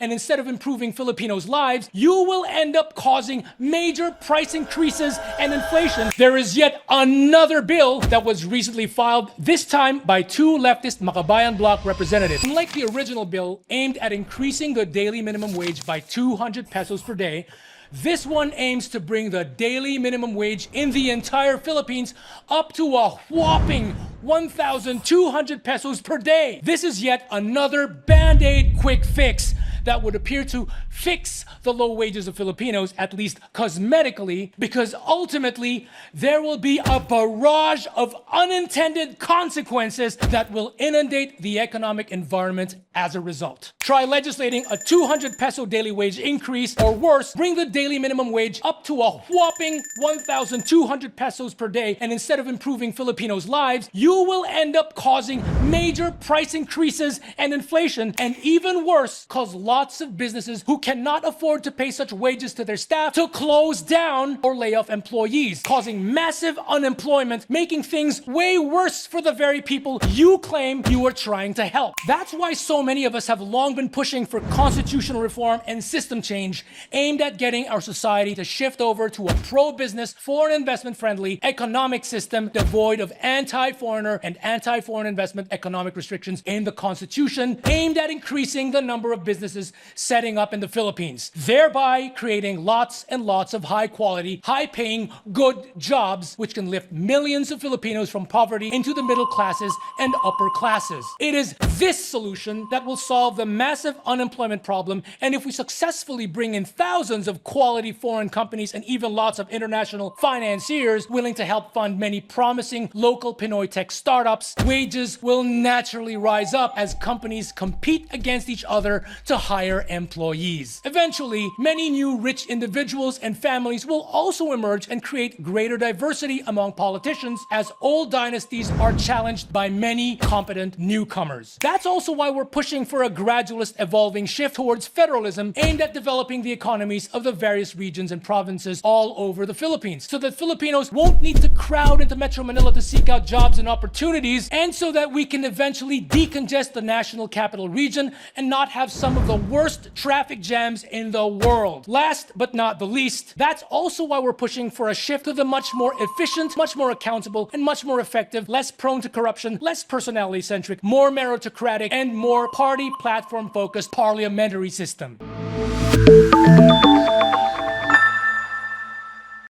and instead of improving Filipinos' lives, you will end up causing major price increases and inflation. There is yet another bill that was recently filed, this time by two leftist Makabayan Bloc representatives. Unlike the original bill aimed at increasing the daily minimum wage by 200 pesos per day, this one aims to bring the daily minimum wage in the entire Philippines up to a whopping 1,200 pesos per day. This is yet another band-aid quick fix that would appear to fix the low wages of Filipinos, at least cosmetically, because ultimately there will be a barrage of unintended consequences that will inundate the economic environment as a result. Try legislating a 200 peso daily wage increase, or worse, bring the daily minimum wage up to a whopping 1,200 pesos per day, and instead of improving Filipinos' lives, you will end up causing major price increases and inflation, and even worse, cause lots of businesses who cannot afford to pay such wages to their staff to close down or lay off employees, causing massive unemployment, making things way worse for the very people you claim you are trying to help. That's why so many of us have long been pushing for constitutional reform and system change aimed at getting our society to shift over to a pro-business, foreign investment-friendly economic system devoid of anti-foreigner and anti-foreign investment economic restrictions in the Constitution, aimed at increasing the number of businesses setting up in the Philippines, thereby creating lots and lots of high-quality, high-paying, good jobs which can lift millions of Filipinos from poverty into the middle classes and upper classes. It is this solution that will solve the massive unemployment problem, and if we successfully bring in thousands of quality foreign companies and even lots of international financiers willing to help fund many promising local Pinoy tech startups, wages will naturally rise up as companies compete against each other to hire employees. Eventually, many new rich individuals and families will also emerge and create greater diversity among politicians as old dynasties are challenged by many competent newcomers. That's also why we're pushing for a gradualist evolving shift towards federalism aimed at developing the economies of the various regions and provinces all over the Philippines, so that Filipinos won't need to crowd into Metro Manila to seek out jobs and opportunities, and so that we can eventually decongest the national capital region and not have some of the worst traffic jams in the world. Last but not the least, that's also why we're pushing for a shift to the much more efficient, much more accountable, and much more effective, less prone to corruption, less personality-centric, more meritocratic, and more party platform-focused parliamentary system.